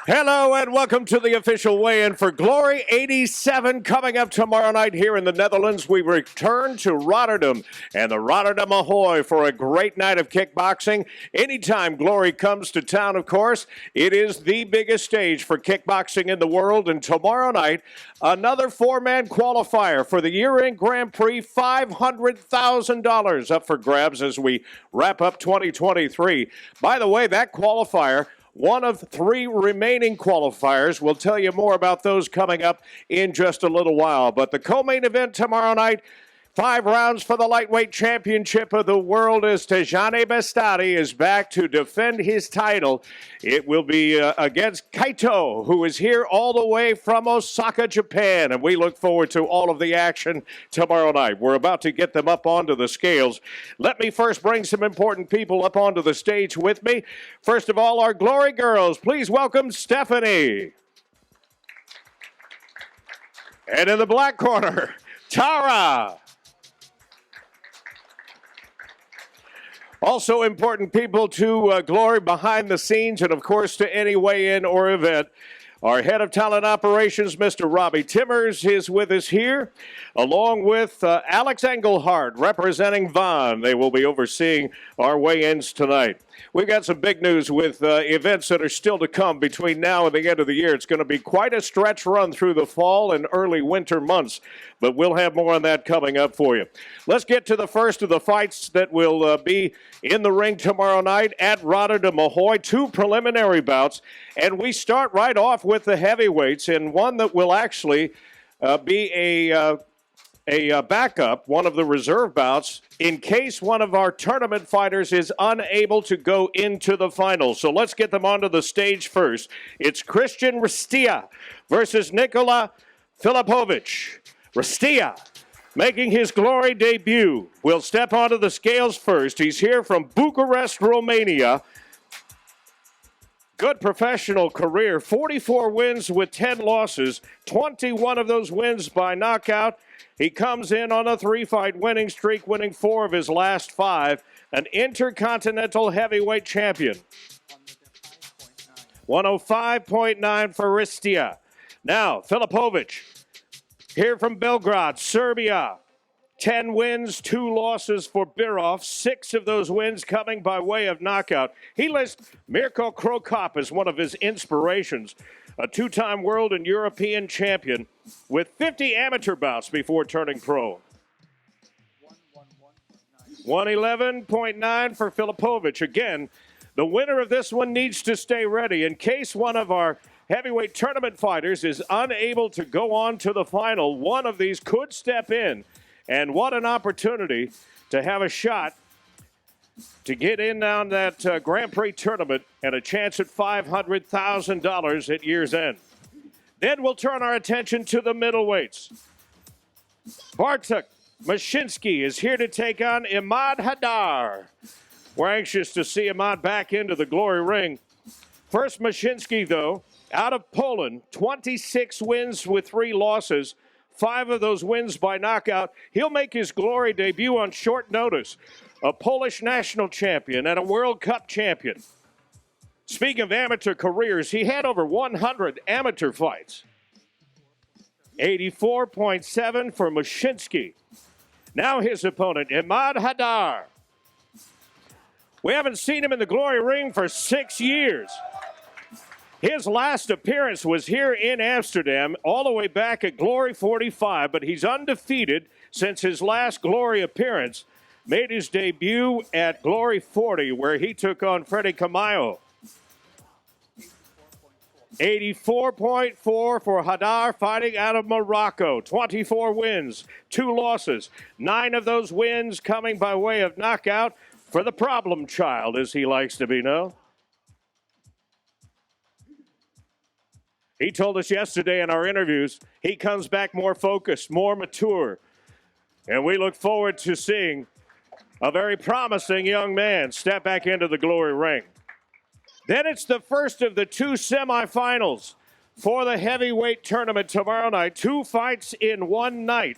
Hello and welcome to the official weigh-in for Glory 87 coming up tomorrow night here in the Netherlands. We return to Rotterdam and the Rotterdam Ahoy for a great night of kickboxing. Anytime Glory comes to town, of course, it is the biggest stage for kickboxing in the world. And tomorrow night, another four-man qualifier for the year-end Grand Prix, $500,000 up for grabs as we wrap up 2023. By the way, that qualifier, one of three remaining qualifiers. We'll tell you more about those coming up in just a little while. But the co-main event tomorrow night, 5 rounds for the lightweight championship of the world as Tejani Bestari is back to defend his title. It will be against Kaito, who is here all the way from Osaka, Japan. And we look forward to all of the action tomorrow night. We're about to get them up onto the scales. Let me first bring some important people up onto the stage with me. First of all, our Glory Girls. Please welcome Stephanie. And in the black corner, Tara. Also important people to Glory behind the scenes and, of course, to any weigh-in or event. Our head of talent operations, Mr. Robbie Timmers, is with us here, along with Alex Engelhardt representing Vaughn. They will be overseeing our weigh-ins tonight. We've got some big news with events that are still to come between now and the end of the year. It's going to be quite a stretch run through the fall and early winter months, but we'll have more on that coming up for you. Let's get to the first of the fights that will be in the ring tomorrow night at Rotterdam Ahoy. 2 preliminary bouts, and we start right off with the heavyweights, and one that will actually be a backup, one of the reserve bouts, in case one of our tournament fighters is unable to go into the final. So let's get them onto the stage first. It's Christian Ristia versus Nikola Filipovic. Ristia, making his Glory debut, will step onto the scales first. He's here from Bucharest, Romania. Good professional career, 44 wins with 10 losses, 21 of those wins by knockout. He comes in on a 3-fight winning streak, winning 4 of his last 5. An intercontinental heavyweight champion. 105.9 for Ristia. Now, Filipovic, here from Belgrade, Serbia. 10 wins, 2 losses for Birov. 6 of those wins coming by way of knockout. He lists Mirko Krokop as one of his inspirations. A 2-time world and European champion with 50 amateur bouts before turning pro. 111.9 for Filipovic. Again, the winner of this one needs to stay ready in case one of our heavyweight tournament fighters is unable to go on to the final. One of these could step in. And what an opportunity to have a shot to get in on that Grand Prix tournament and a chance at $500,000 at year's end. Then we'll turn our attention to the middleweights. Bartek Mashinsky is here to take on Imad Hadar. We're anxious to see Imad back into the Glory ring. First, Mashinsky, though, out of Poland, 26 wins with 3 losses. 5 of those wins by knockout. He'll make his Glory debut on short notice. A Polish national champion and a World Cup champion. Speaking of amateur careers, he had over 100 amateur fights. 84.7 for Mashinsky. Now his opponent, Imad Hadar. We haven't seen him in the Glory ring for 6 years. His last appearance was here in Amsterdam, all the way back at Glory 45, but he's undefeated since his last Glory appearance. Made his debut at Glory 40, where he took on Freddie Camayo. 84.4 for Hadar, fighting out of Morocco. 24 wins, 2 losses. 9 of those wins coming by way of knockout for the problem child, as he likes to be known. He told us yesterday in our interviews he comes back more focused, more mature. And we look forward to seeing a very promising young man step back into the Glory ring. Then it's the first of the 2 semifinals for the heavyweight tournament tomorrow night. 2 fights in one night.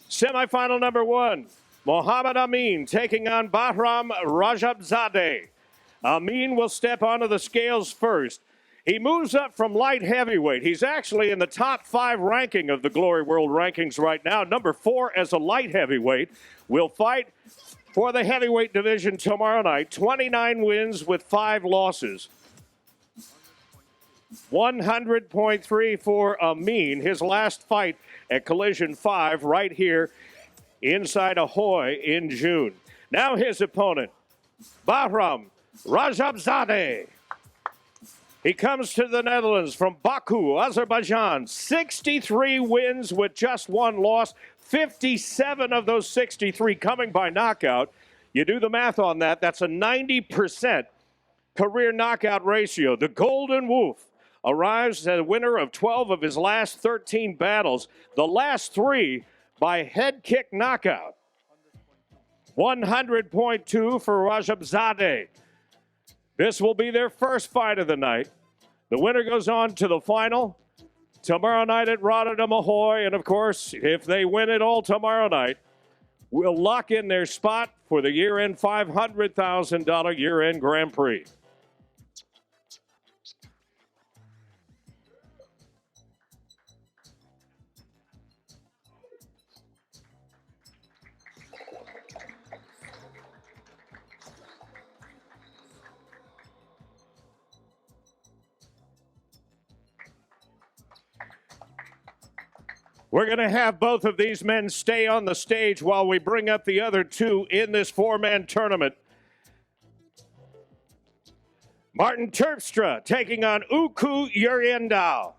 Semifinal number 1, Mohammed Amin taking on Bahram Rajabzadeh. Amin will step onto the scales first. He moves up from light heavyweight. He's actually in the top 5 ranking of the Glory World Rankings right now. Number 4 as a light heavyweight. Will fight for the heavyweight division tomorrow night. 29 wins with 5 losses. 100.3 for Amin. His last fight at Collision 5 right here inside Ahoy in June. Now his opponent, Bahram Rajabzadeh. He comes to the Netherlands from Baku, Azerbaijan. 63 wins with just 1 loss. 57 of those 63 coming by knockout. You do the math on that, that's a 90% career knockout ratio. The Golden Wolf arrives as a winner of 12 of his last 13 battles. The last 3 by head kick knockout. 100.2 for Rajabzadeh. This will be their first fight of the night. The winner goes on to the final tomorrow night at Rotterdam Ahoy. And of course, if they win it all tomorrow night, we'll lock in their spot for the year-end $500,000 year-end Grand Prix. We're going to have both of these men stay on the stage while we bring up the other 2 in this 4-man tournament. Martin Terpstra taking on Uku Uriendal.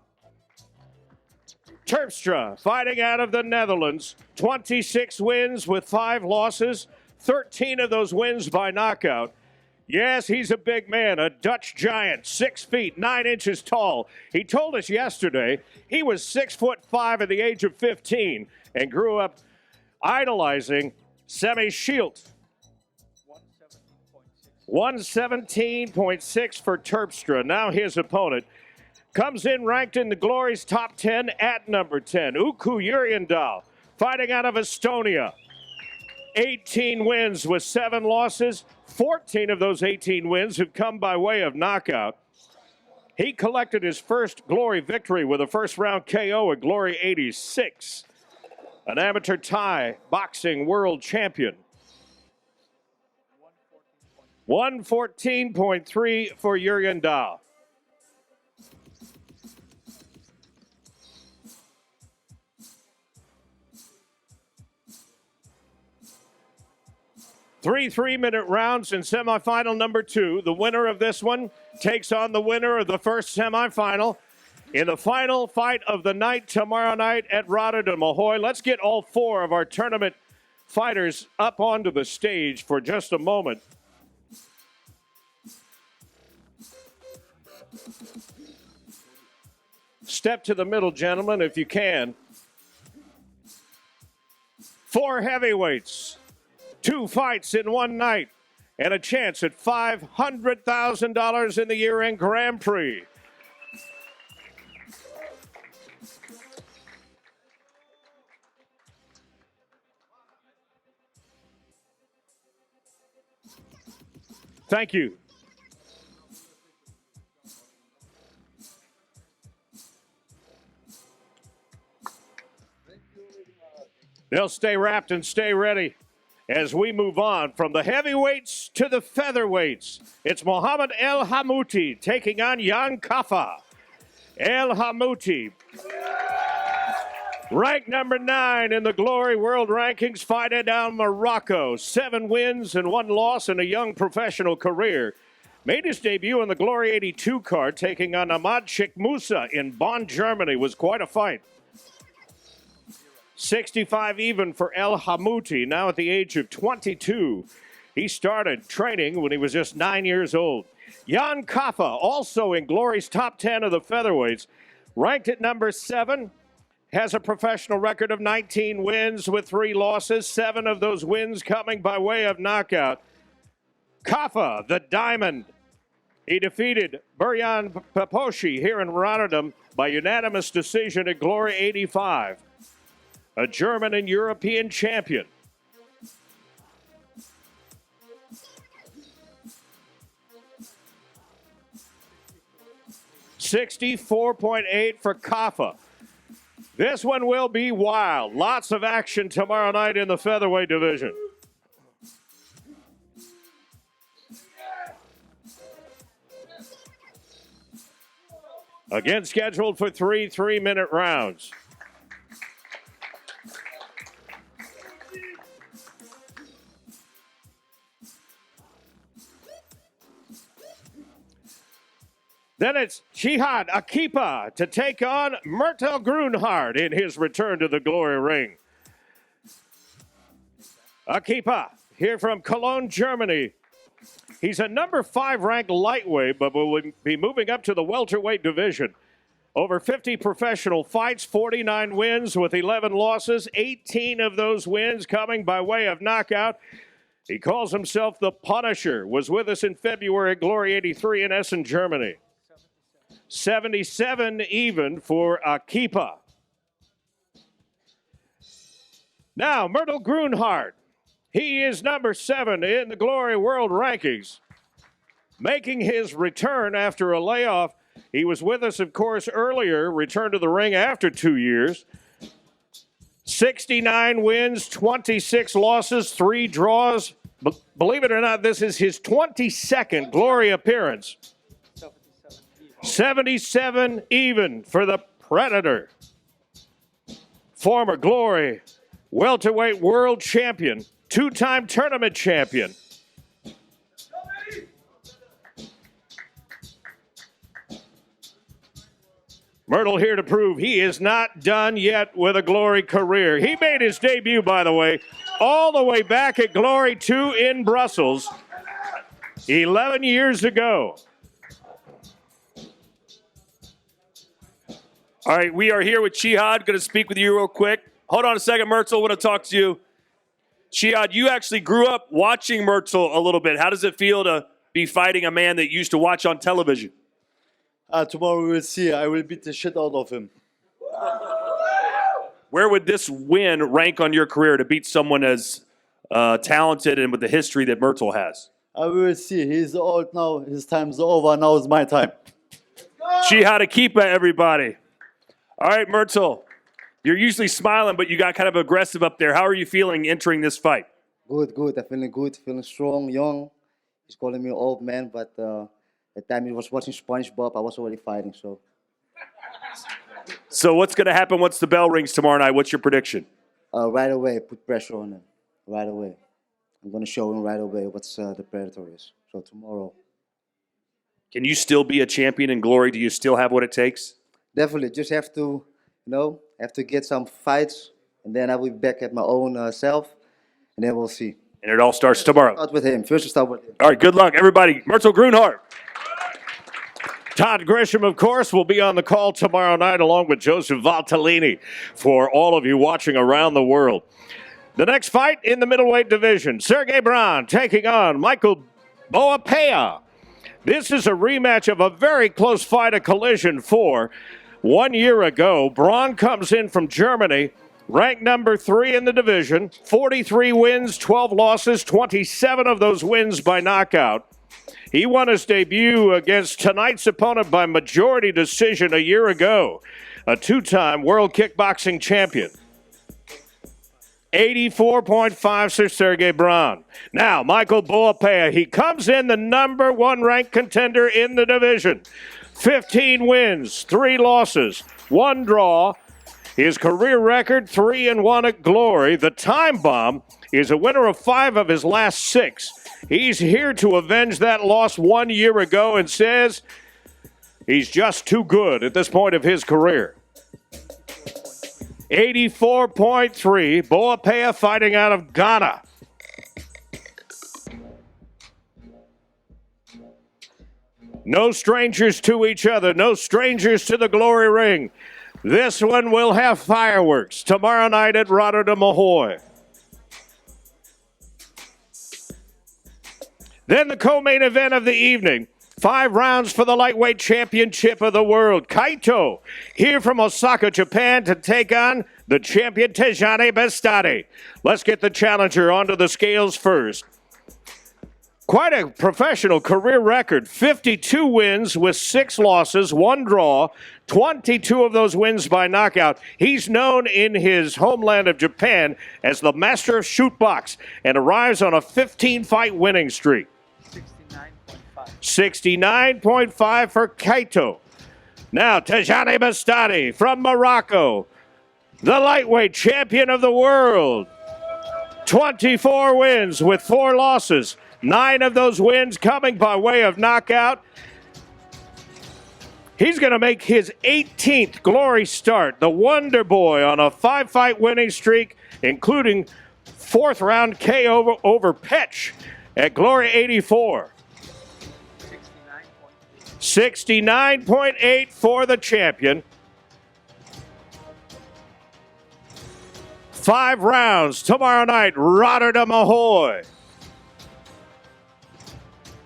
Terpstra fighting out of the Netherlands. 26 wins with 5 losses. 13 of those wins by knockout. Yes, he's a big man, a Dutch giant, 6 feet, 9 inches tall. He told us yesterday he was 6'5" at the age of 15 and grew up idolizing Semi Shield. 117.6 for Terpstra. Now his opponent comes in ranked in the Glory's top 10 at number 10. Uku Uriendal fighting out of Estonia. 18 wins with 7 losses. 14 of those 18 wins have come by way of knockout. He collected his first Glory victory with a first-round KO at Glory 86. An amateur Thai boxing world champion. 114.3 for Uriendal. Three 3-minute rounds in semifinal number 2. The winner of this one takes on the winner of the first semifinal in the final fight of the night tomorrow night at Rotterdam Ahoy. Let's get all 4 of our tournament fighters up onto the stage for just a moment. Step to the middle, gentlemen, if you can. 4 heavyweights. 2 fights in one night, and a chance at $500,000 in the year-end Grand Prix. Thank you. They'll stay wrapped and stay ready. As we move on from the heavyweights to the featherweights, it's Mohammed El Hamouti taking on Jan Kaffa. El Hamouti, ranked number 9 in the Glory World Rankings, fighting down Morocco. 7 wins and 1 loss in a young professional career. Made his debut on the Glory 82 card, taking on Ahmad Sheikh Musa in Bonn, Germany. Was quite a fight. 65 even for El Hamouti, now at the age of 22. He started training when he was just 9 years old. Jan Kaffa, also in Glory's top 10 of the featherweights, ranked at number 7, has a professional record of 19 wins with 3 losses, 7 of those wins coming by way of knockout. Kaffa, the Diamond. He defeated Buryan Paposhi here in Rotterdam by unanimous decision at Glory 85. A German and European champion. 64.8 for Kaffa. This one will be wild. Lots of action tomorrow night in the featherweight division. Again, scheduled for 3 3-minute rounds. Then it's Jihad Akipa to take on Myrtle Grunhard in his return to the glory ring. Akipa, here from Cologne, Germany. He's a number 5 ranked lightweight, but will be moving up to the welterweight division. Over 50 professional fights, 49 wins with 11 losses, 18 of those wins coming by way of knockout. He calls himself the Punisher, was with us in February at Glory 83 in Essen, Germany. 77 even for Akipa. Now, Myrtle Grunhard. He is number 7 in the Glory World Rankings, making his return after a layoff. He was with us, of course, earlier, returned to the ring after 2 years. 69 wins, 26 losses, 3 draws. Believe it or not, this is his 22nd Glory appearance. 77 even for the Predator. Former Glory welterweight world champion, 2-time tournament champion. Myrtle here to prove he is not done yet with a Glory career. He made his debut, by the way, all the way back at Glory 2 in Brussels 11 years ago. All right, we are here with Jihad. Going to speak with you real quick. Hold on a second, Myrtle. I want to talk to you. Jihad, you actually grew up watching Myrtle a little bit. How does it feel to be fighting a man that you used to watch on television? Tomorrow we will see. I will beat the shit out of him. Where would this win rank on your career to beat someone as talented and with the history that Myrtle has? I will see. He's old now. His time's over. Now is my time. Jihad Akipa, everybody. All right, Myrtle. You're usually smiling, but you got kind of aggressive up there. How are you feeling entering this fight? Good. I'm feeling good. Feeling strong, young. He's calling me old man, but at the time he was watching SpongeBob, I was already fighting, so. So what's going to happen once the bell rings tomorrow night? What's your prediction? Right away, put pressure on him. Right away. I'm going to show him right away what's the Predator is. So tomorrow. Can you still be a champion in Glory? Do you still have what it takes? Definitely. Just have to, have to get some fights, and then I will be back at my own self, and then we'll see. And it all starts tomorrow. Start with him. First, start with him. All right, good luck, everybody. Myrtle Grunhard. Todd Grisham, of course, will be on the call tomorrow night along with Joseph Valtellini for all of you watching around the world. The next fight in the middleweight division, Sergey Braun taking on Michael Boapea. This is a rematch of a very close fight, a collision for 1 year ago. Braun comes in from Germany, ranked number 3 in the division, 43 wins, 12 losses, 27 of those wins by knockout. He won his debut against tonight's opponent by majority decision a year ago, a 2-time world kickboxing champion. 84.5 for Sergey Braun. Now, Michael Boapea, he comes in the number 1 ranked contender in the division. 15 wins, 3 losses, 1 draw. His career record, 3-1 at Glory. The Time Bomb is a winner of 5 of his last 6. He's here to avenge that loss 1 year ago and says he's just too good at this point of his career. 84.3, Boapea fighting out of Ghana. No strangers to each other, no strangers to the Glory Ring. This one will have fireworks tomorrow night at Rotterdam Ahoy. Then the co-main event of the evening. 5 rounds for the lightweight championship of the world. Kaito, here from Osaka, Japan, to take on the champion Tejani Bestari. Let's get the challenger onto the scales first. Quite a professional career record. 52 wins with 6 losses, 1 draw, 22 of those wins by knockout. He's known in his homeland of Japan as the master of shootbox and arrives on a 15-fight winning streak. 69.5 for Kaito. Now, Tajani Bastani from Morocco, the lightweight champion of the world. 24 wins with 4 losses. 9 of those wins coming by way of knockout. He's going to make his 18th Glory start. The Wonder Boy on a 5-fight winning streak, including 4th round KO over Petch at Glory 84. 69.8 for the champion. 5 rounds tomorrow night, Rotterdam Ahoy.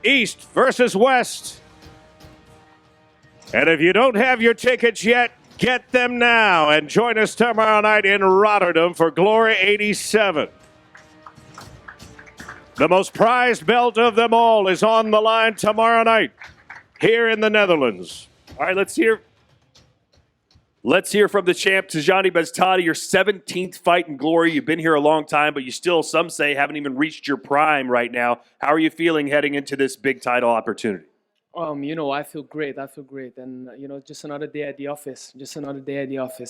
East versus West. And if you don't have your tickets yet, get them now and join us tomorrow night in Rotterdam for Glory 87. The most prized belt of them all is on the line tomorrow night here in the Netherlands. All right, let's hear from the champ, Tajani Bastani, your 17th fight in Glory. You've been here a long time, but you still, some say, haven't even reached your prime right now. How are you feeling heading into this big title opportunity? I feel great. And, just another day at the office.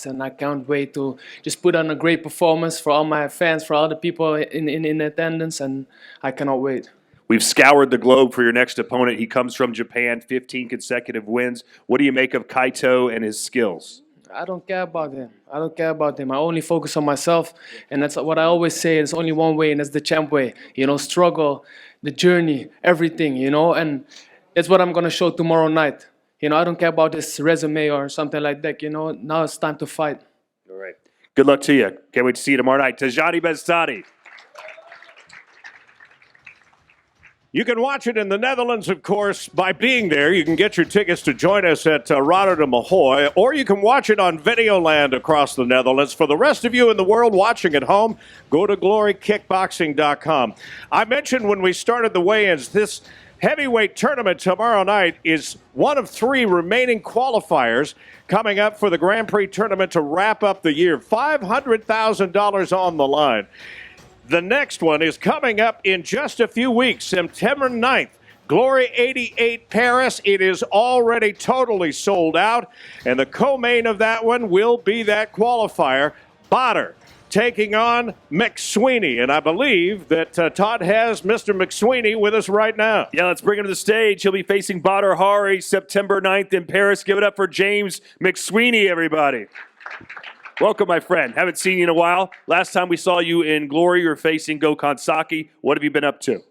And I can't wait to just put on a great performance for all my fans, for all the people in attendance, and I cannot wait. We've scoured the globe for your next opponent. He comes from Japan, 15 consecutive wins. What do you make of Kaito and his skills? I don't care about him. I only focus on myself, and that's what I always say. There's only one way, and that's the champ way. Struggle, the journey, everything, and that's what I'm going to show tomorrow night. I don't care about his resume or something like that. Now it's time to fight. All right. Good luck to you. Can't wait to see you tomorrow night. Tajani Bastani. You can watch it in the Netherlands, of course, by being there. You can get your tickets to join us at Rotterdam Ahoy, or you can watch it on Videoland across the Netherlands. For the rest of you in the world watching at home, go to glorykickboxing.com. I mentioned when we started the weigh-ins, this heavyweight tournament tomorrow night is one of 3 remaining qualifiers coming up for the Grand Prix tournament to wrap up the year. $500,000 on the line. The next one is coming up in just a few weeks, September 9th. Glory 88 Paris. It is already totally sold out. And the co-main of that one will be that qualifier, Bader, taking on McSweeney. And I believe that Todd has Mr. McSweeney with us right now. Yeah, let's bring him to the stage. He'll be facing Bader Hari September 9th in Paris. Give it up for James McSweeney, everybody. Welcome, my friend. Haven't seen you in a while. Last time we saw you in Glory, you were facing Gokhan Saki. What have you been up to?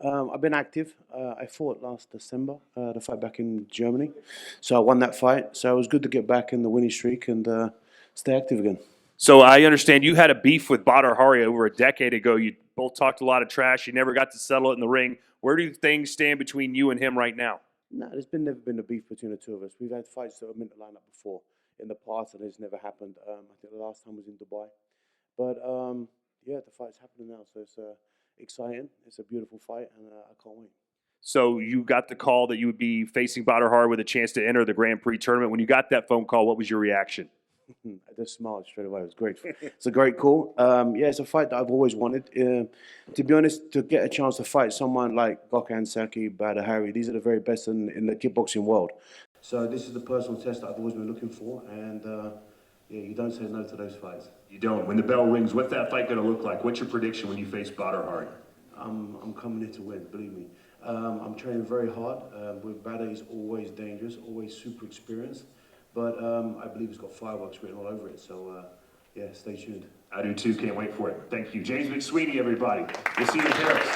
I've been active. I fought last December, the fight back in Germany. So I won that fight. So it was good to get back in the winning streak and stay active again. So I understand you had a beef with Bader Hari over a decade ago. You both talked a lot of trash. You never got to settle it in the ring. Where do things stand between you and him right now? No, there's never been a beef between the two of us. We've had fights that were meant to line up before in the past, and it's never happened. I think the last time was in Dubai. But, the fight's happening now, so it's exciting. It's a beautiful fight, and I can't wait. So you got the call that you would be facing Bader Hari with a chance to enter the Grand Prix tournament. When you got that phone call, what was your reaction? I just smiled straight away. It was great. It's a great call. It's a fight that I've always wanted. To be honest, to get a chance to fight someone like Gokhan Saki, Bader Hari, these are the very best in the kickboxing world. So this is the personal test that I've always been looking for, and you don't say no to those fights. You don't. When the bell rings, what's that fight going to look like? What's your prediction when you face Bader Hari? I'm coming in to win, believe me. I'm training very hard. With Bader, he's always dangerous, always super experienced, but I believe he's got fireworks written all over it. So stay tuned. I do too. Can't wait for it. Thank you, James McSweeney. Everybody, we'll see you in Paris.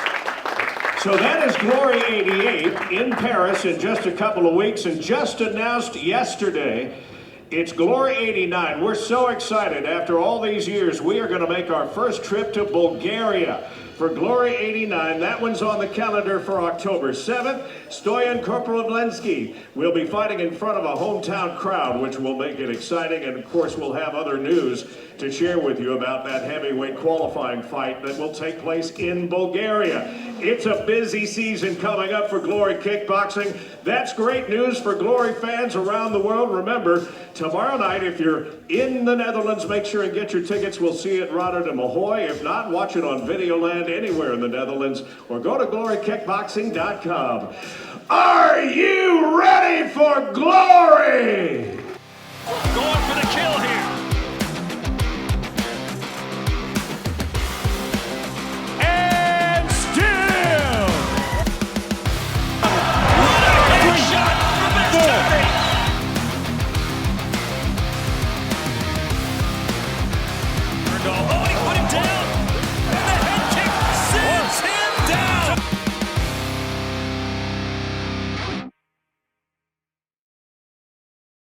So that is Glory 88 in Paris in just a couple of weeks, and just announced yesterday, it's Glory 89. We're so excited. After all these years, we are going to make our first trip to Bulgaria for Glory 89. That one's on the calendar for October 7th. Stoyan Korporovlensky will be fighting in front of a hometown crowd, which will make it exciting. And of course, we'll have other news to share with you about that heavyweight qualifying fight that will take place in Bulgaria. It's a busy season coming up for Glory Kickboxing. That's great news for Glory fans around the world. Remember, tomorrow night, if you're in the Netherlands, make sure and get your tickets. We'll see you at Rotterdam Ahoy. If not, watch it on Videoland anywhere in the Netherlands or go to glorykickboxing.com. Are you ready for glory? Going for the kill here.